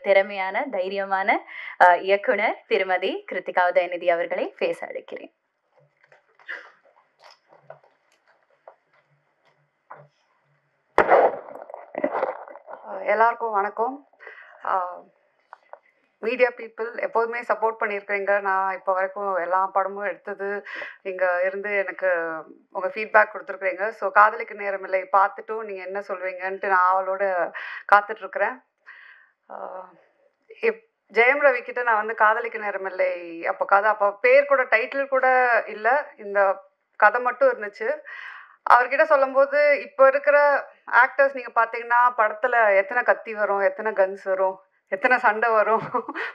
திறமையான, தைரியமான இயக்குனர் திருமதி கிருத்திகா உதயநிதி அவர்களை பேச அழைக்கிறேன். எல்லாருக்கும் வணக்கம். மீடியா பீப்புள் எப்போதுமே சப்போர்ட் பண்ணியிருக்கிறீங்க. நான் இப்போ வரைக்கும் எல்லா படமும் எடுத்தது இங்கே இருந்து எனக்கு உங்கள் ஃபீட்பேக் கொடுத்துருக்குறீங்க. ஸோ காதலிக்க நேரமில்லை பார்த்துட்டும் நீங்கள் என்ன சொல்வீங்கன்ட்டு நான் அவளோட காத்துட்ருக்குறேன். ஜெயம் ரவி கிட்ட நான் வந்து காதலிக்க நேரமில்லை அப்போ பேர் கூட டைட்டில் கூட இல்லை, இந்த கதை மட்டும் இருந்துச்சு. அவர்கிட்ட சொல்லும்போது இப்போ இருக்கிற ஆக்டர்ஸ் நீங்கள் பார்த்தீங்கன்னா படத்தில் எத்தனை கத்தி வரும், எத்தனை கன்ஸ் வரும், எத்தனை சண்டை வரும்,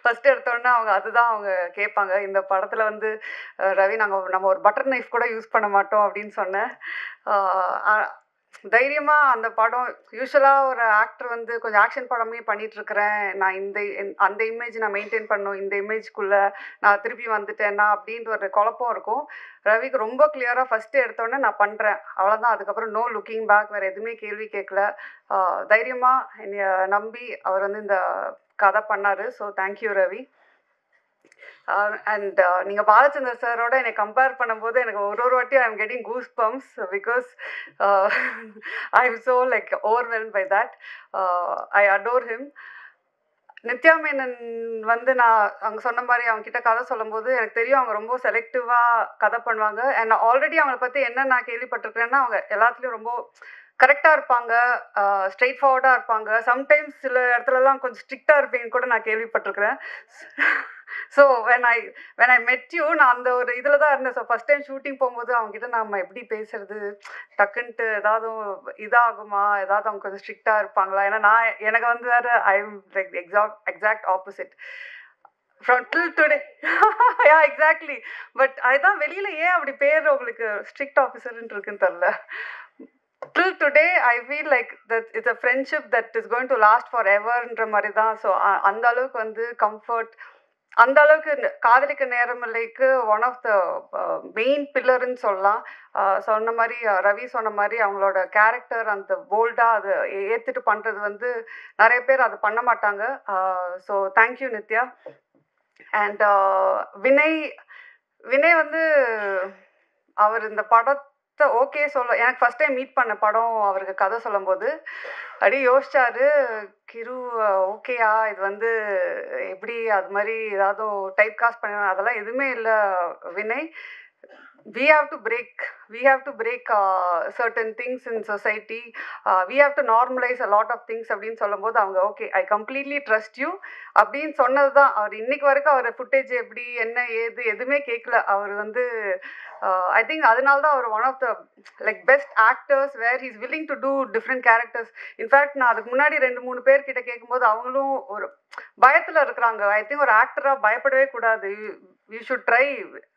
ஃபஸ்ட்டு எடுத்தோடனே அவங்க அதுதான் அவங்க கேட்பாங்க. இந்த படத்தில் வந்து ரவி நம்ம ஒரு பட்டர் நைஃப் கூட யூஸ் பண்ண மாட்டோம் அப்படின்னு சொன்னேன். தைரியமாக அந்த படம் யூஸ்வலாக ஒரு ஆக்டர் வந்து கொஞ்சம் ஆக்ஷன் படமே பண்ணிகிட்ருக்கிறேன், நான் அந்த இமேஜ் நான் மெயின்டைன் பண்ணணும், இந்த இமேஜ்க்குள்ளே நான் திருப்பி வந்துட்டேன்னா அப்படின்ற ஒரு குழப்பம் இருக்கும். ரவிக்கு ரொம்ப கிளியராக ஃபஸ்ட்டு எடுத்தோடனே நான் பண்ணுறேன், அவ்வளோதான். அதுக்கப்புறம் நோ லுக்கிங் பேக், வேறு எதுவுமே கேள்வி கேட்கல. தைரியமாக என்னை நம்பி அவர் வந்து இந்த கதை பண்ணார். So thank you Ravi. அண்ட் நீங்கள் பாலச்சந்தர் சாரோட என்னை கம்பேர் பண்ணும்போது எனக்கு ஒரு வாட்டி I am getting goose bumps because I am so like overwhelmed by that. I adore him. Nithya Menon வந்து நான் அவங்க சொன்ன மாதிரி அவங்ககிட்ட கதை சொல்லும்போது எனக்கு தெரியும் அவங்க ரொம்ப செலக்டிவாக கதை பண்ணுவாங்க. அண்ட் ஆல்ரெடி அவங்கள பற்றி என்ன நான் கேள்விப்பட்டிருக்கிறேன்னா அவங்க எல்லாத்துலேயும் ரொம்ப கரெக்டாக இருப்பாங்க, ஸ்ட்ரெயிட் ஃபார்வர்டாக இருப்பாங்க. சம்டைம்ஸ் சில இடத்துலலாம் கொஞ்சம் ஸ்ட்ரிக்டாக இருப்பீங்கன்னு கூட நான் கேள்விப்பட்டிருக்கிறேன். ஸோ வென் ஐ மெட் யூ, நான் அந்த ஒரு இதில் தான் இருந்தேன். ஸோ ஃபஸ்ட் டைம் ஷூட்டிங் போகும்போது அவங்ககிட்ட நம்ம எப்படி பேசுறது, டக்குன்ட்டு ஏதாவது இதாகுமா, ஏதாவது அவங்க கொஞ்சம் ஸ்ட்ரிக்டாக இருப்பாங்களா? ஏன்னா எனக்கு வந்து வேறு I am like exact opposite from till today. Yeah exactly. But அதுதான் வெளியில் ஏன் அப்படி பேர் உங்களுக்கு ஸ்ட்ரிக்ட் ஆஃபீஸர்ன்னு இருக்குன்னு தெரில. Till today I feel like that it's a friendship that is going to last foreverன்ற மாதிரி தான். ஸோ அந்த அளவுக்கு வந்து கம்ஃபர்ட், அந்த அளவுக்கு காதலிக்க நேரமில்லைக்கு ஒன் ஆஃப் த மெயின் பில்லர்ன்னு சொல்லலாம். சொன்ன மாதிரி ரவி சொன்ன மாதிரி அவங்களோட கேரக்டர் அந்த போல்டாக அதை ஏற்றுட்டு பண்ணுறது வந்து நிறைய பேர் அதை பண்ண மாட்டாங்க. So thank you Nithya. And Vinay வந்து அவர் இந்த படத்தை ஓகே சொல்ல எனக்கு ஃபஸ்ட் டைம் மீட் பண்ண படம் அவருக்கு கதை சொல்லும்போது அப்படியே யோசிச்சாரு, கிரு ஓகேயா இது வந்து எப்படி அது மாதிரி ஏதாவது டைப் காஸ்ட் பண்ண, அதெல்லாம் எதுவுமே இல்லை Vinay. we have to break certain things in society. We have to normalize a lot of things அப்படின்னு சொல்லும்போது அவங்க okay I completely trust you அப்படின்னு சொன்னது தான். அவர் இன்னைக்கு வரைக்கும் அவர் ஃபுட்டேஜ் எப்படி என்ன ஏது எதுவுமே கேட்கல. அவர் வந்து ஐ திங்க் அதனால தான் அவர் one of the like best actors where he's willing to do different characters. In fact நான் அதுக்கு முன்னாடி 2-3 பேர்கிட்ட கேட்கும்போது அவங்களும் ஒரு பயத்தில் இருக்கிறாங்க. ஐ திங்க் ஒரு ஆக்டராக பயப்படவே கூடாது. You should try.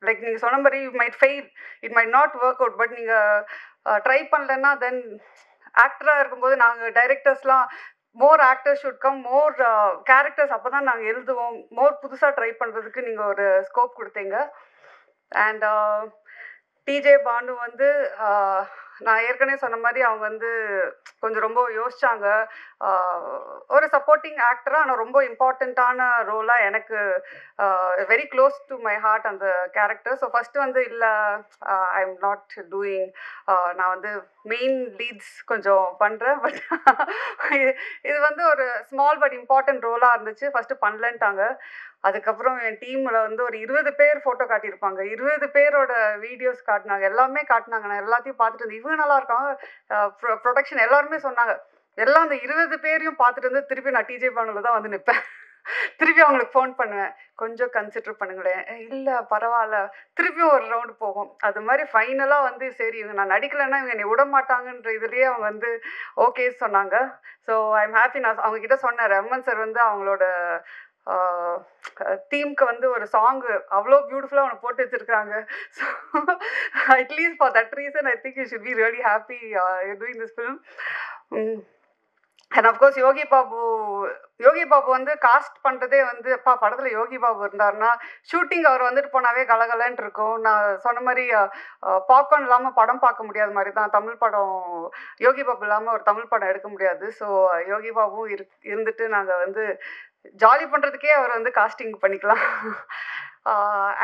லைக் நீங்கள் சொன்ன மாதிரி you might fail, it might not work out, but நீங்கள் ட்ரை பண்ணலன்னா தென் ஆக்டராக இருக்கும்போது நாங்கள் டைரக்டர்ஸ்லாம் more actors should come, more characters அப்போ தான் நாங்கள் எழுதுவோம், மோர் புதுசாக ட்ரை பண்ணுறதுக்கு நீங்கள் ஒரு ஸ்கோப் கொடுத்தீங்க. அண்ட் டிஜே பானு வந்து நான் ஏற்கனவே சொன்ன மாதிரி அவங்க வந்து கொஞ்சம் ரொம்ப யோசிச்சாங்க. ஒரு சப்போர்ட்டிங் ஆக்டராக ஆனால் ரொம்ப இம்பார்ட்டண்ட்டான ரோலாக எனக்கு very close to my heart அந்த கேரக்டர். ஸோ ஃபஸ்ட்டு வந்து இல்லை ஐ எம் நாட் டூயிங், நான் வந்து மெயின் லீட்ஸ் கொஞ்சம் பண்ணுறேன், பட் இது வந்து ஒரு ஸ்மால் பட் இம்பார்ட்டன்ட் ரோலாக இருந்துச்சு. ஃபஸ்ட்டு பண்ணலன்ட்டாங்க. அதுக்கப்புறம் என் டீமில் வந்து ஒரு 20 பேர் ஃபோட்டோ காட்டியிருப்பாங்க, 20 பேரோட வீடியோஸ் காட்டினாங்க, எல்லாமே காட்டினாங்க. நான் எல்லாத்தையும் பார்த்துட்டு வந்து இவங்க நல்லா இருக்காங்க, ப்ரொடக்ஷன் எல்லாருமே சொன்னாங்க. எல்லாம் அந்த 20 பேரையும் பார்த்துட்டு வந்து திருப்பி நான் டிஜே பானுல தான் வந்து நிற்பேன். திருப்பி அவங்களுக்கு ஃபோன் பண்ணுவேன், கொஞ்சம் கன்சிடர் பண்ணுங்களேன், இல்லை பரவாயில்ல, திருப்பியும் ஒரு ரவுண்டு போகும். அது மாதிரி ஃபைனலாக வந்து சரி இவங்க நான் நடிக்கலைன்னா இவங்க என்னை விட மாட்டாங்கன்ற இதுலேயே அவங்க வந்து ஓகே சொன்னாங்க. So I am happy. நான் அவங்கக்கிட்ட சொன்னேன், ரமன் சார் வந்து அவங்களோட தீம்க்கு வந்து ஒரு சாங்கு அவ்வளோ பியூட்டிஃபுல்லாக அவனை போட்டு வச்சுருக்காங்க. So at least for that reason I think you should be really happy doing this film. And of course Yogi Babu வந்து காஸ்ட் பண்ணுறதே வந்து படத்தில் யோகி பாபு இருந்தாருன்னா ஷூட்டிங் அவர் வந்துட்டு போனாவே கலகலன்ட்டு இருக்கும். நான் சொன்ன மாதிரி பாப்கார்ன் இல்லாமல் படம் பார்க்க முடியாத மாதிரி தான் தமிழ் படம், யோகி பாபு இல்லாமல் ஒரு தமிழ் படம் எடுக்க முடியாது. ஸோ யோகி பாபுவும் இருந்துட்டு நாங்கள் வந்து ஜாலி பண்ணுறதுக்கே அவர் வந்து காஸ்டிங் பண்ணிக்கலாம்.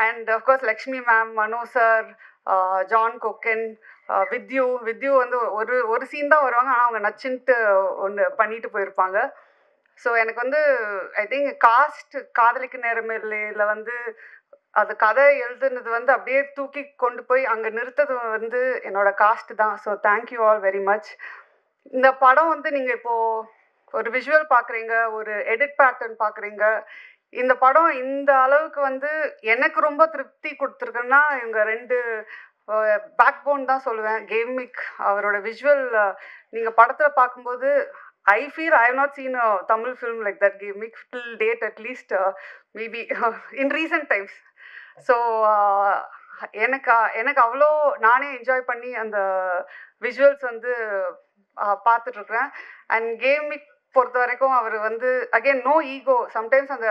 And of course Lakshmi ma'am, Mano sir, John Kokken, with you வந்து ஒரு சீன் தான் வருவாங்க. ஆனால் அவங்க நச்சுன்ட்டு ஒன்று பண்ணிட்டு போயிருப்பாங்க. ஸோ எனக்கு வந்து ஐ திங்க் காதலிக்கு நேரமில்லையில் வந்து அது கதை எழுதுனது வந்து அப்படியே தூக்கி கொண்டு போய் அங்கே நிறுத்தது வந்து என்னோட காஸ்ட் தான். So thank you all very much. இந்த படம் வந்து நீங்கள் இப்போது ஒரு விஷுவல் பார்க்குறீங்க, ஒரு எடிட் பேட்டர்ன் பார்க்குறீங்க. இந்த படம் இந்த அளவுக்கு வந்து எனக்கு ரொம்ப திருப்தி கொடுத்துருக்குன்னா இவங்க 2 பேக் போன் தான் சொல்லுவேன். கேமிக் அவரோட விஷுவல் நீங்கள் படத்தில் பார்க்கும்போது I feel I have not seen a Tamil film like that, Gimmick, till date at least, maybe in recent times. So எனக்கு அவ்வளோ நானே என்ஜாய் பண்ணி அந்த விஷுவல்ஸ் வந்து பார்த்துட்ருக்குறேன். அண்ட் கேமிக் பொறுத்த வரைக்கும் அவர் வந்து அகெயின் நோ ஈகோ. சம்டைம்ஸ் அந்த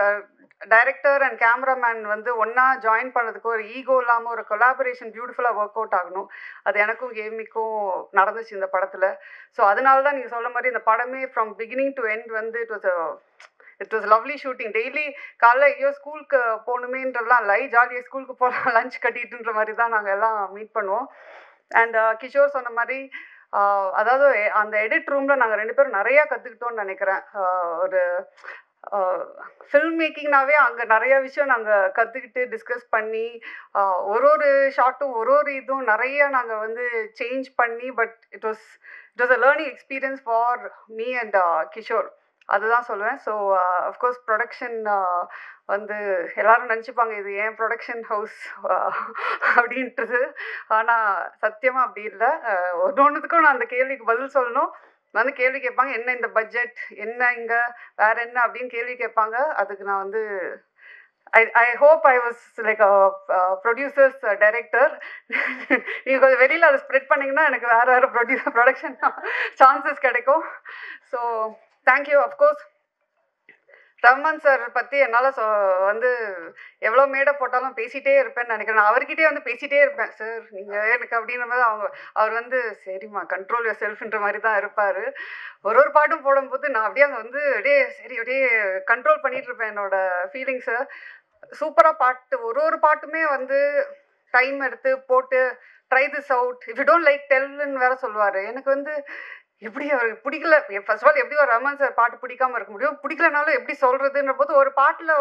டைரக்டர் அண்ட் கேமராமேன் வந்து ஒன்றா ஜாயின் பண்ணதுக்கு ஒரு ஈகோ இல்லாமல் ஒரு கொலாபரேஷன் பியூட்டிஃபுல்லாக ஒர்க் அவுட் ஆகணும். அது எனக்கும் கேமிக்கும் நடந்துச்சு இந்த படத்தில். ஸோ அதனால தான் நீங்கள் சொல்ல மாதிரி இந்த படமே ஃப்ரம் பிகினிங் டு எண்ட் வந்து it was lovely shooting. Daily காலைல ஐயோ ஸ்கூலுக்கு போகணுமேன்றதுலாம் இல்லை, ஜாலியாக ஸ்கூலுக்கு போகலாம் லஞ்ச் கட்டிட்டுன்ற மாதிரி தான் நாங்கள் எல்லாம் மீட் பண்ணுவோம். அண்ட் கிஷோர் சொன்ன மாதிரி அதாவது அந்த எடிட் ரூமில் நாங்கள் 2 பேரும் நிறையா கற்றுக்கிட்டோன்னு நினைக்கிறேன். ஒரு ஃபில்ம் மேக்கிங்னாவே அங்கே நிறைய விஷயம் நாங்கள் கற்றுக்கிட்டு டிஸ்கஸ் பண்ணி ஒரு ஷார்ட்டும் ஒரு இதுவும் நிறைய நாங்கள் வந்து சேஞ்ச் பண்ணி but it was a learning experience for me and Kishore. அதுதான் சொல்லுவேன். ஸோ அஃப்கோர்ஸ் ப்ரொடக்ஷன் வந்து எல்லோரும் நினச்சிப்பாங்க இது ஏன் ப்ரொடக்ஷன் ஹவுஸ் அப்படின்றது. ஆனால் சத்தியமாக அப்படி இல்லை. ஒன்றுத்துக்கும் நான் அந்த கேள்விக்கு பதில் சொல்லணும். வந்து கேள்வி கேட்பாங்க, என்ன இந்த பட்ஜெட், என்ன இங்கே வேறு என்ன அப்படின்னு கேள்வி கேட்பாங்க. அதுக்கு நான் வந்து I hope I was like producers director. நீங்கள் கொஞ்சம் வெளியில் அதை ஸ்ப்ரெட் பண்ணிங்கன்னா எனக்கு வேறு ப்ரொடக்ஷன் சான்சஸ் கிடைக்கும். So thank you. Of course Rahman sir பற்றி என்னால் வந்து எவ்வளோ மேடை போட்டாலும் பேசிகிட்டே இருப்பேன்னு நினைக்கிறேன். நான் அவர்கிட்டே வந்து பேசிகிட்டே இருப்பேன், சார் நீங்கள் எனக்கு அப்படின்ற மாதிரி அவர் வந்து சரிம்மா கண்ட்ரோல் யுவர் செல்ஃப்ன்ற மாதிரி தான் இருப்பார். ஒரு பாட்டும் போடும்போது நான் அப்படியே அங்கே வந்து அப்படியே கண்ட்ரோல் பண்ணிகிட்டு இருப்பேன் என்னோடய ஃபீலிங்ஸை. சூப்பராக பாட்டு ஒரு பாட்டுமே வந்து டைம் எடுத்து போட்டு try this out, if you don't like டெல்லுன்னு வேறு சொல்லுவார். எனக்கு வந்து எப்படி அவருக்கு பிடிக்கல, ஃபர்ஸ்ட் ஆஃப் ஆல் எப்படி ஒரு ரஹ்மான் சார் பாட்டு பிடிக்காமல் இருக்க முடியும், பிடிக்கலனாலும் எப்படி சொல்கிறதுன்ற போது ஒரு பாட்டில்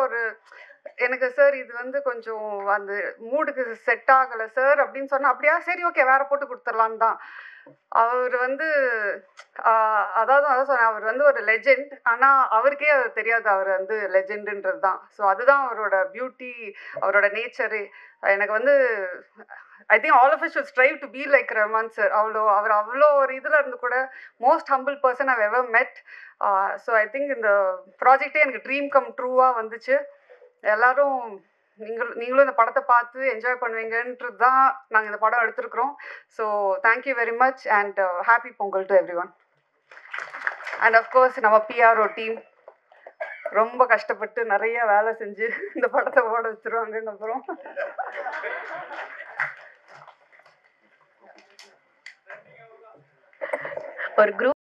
எனக்கு சார் இது வந்து கொஞ்சம் அந்த மூடுக்கு செட் ஆகலை சார் அப்படின்னு சொன்னால் அப்படியா சரி ஓகே வேறு போட்டு கொடுத்துடலான்னு தான். அவர் வந்து அதான் சொன்னேன், அவர் வந்து ஒரு லெஜெண்ட். ஆனால் அவருக்கே அது தெரியாது அவர் வந்து லெஜெண்டுன்றது தான். ஸோ அதுதான் அவரோட பியூட்டி, அவரோட நேச்சரு. எனக்கு வந்து I think all of us should strive to be like Rahman sir. அவர் அவ்வளோ ஒரு இதில் இருந்து கூட most humble person I've ever met. So I think இந்த ப்ராஜெக்டே எனக்கு ட்ரீம் கம் ட்ரூவாக வந்துச்சு. எல்லோரும் நீங்களும் இந்த படத்தை பார்த்து என்ஜாய் பண்ணுவீங்கன்றது தான் நாங்கள் இந்த படம் எடுத்துருக்குறோம். So thank you very much and happy Pongal to everyone. And of course நம்ம பிஆர்ஓ டீம் ரொம்ப கஷ்டப்பட்டு நிறைய வேலை செஞ்சு இந்த படத்தை ஓட வச்சுருவாங்கன்னு அப்புறம் ஒரு குரூப்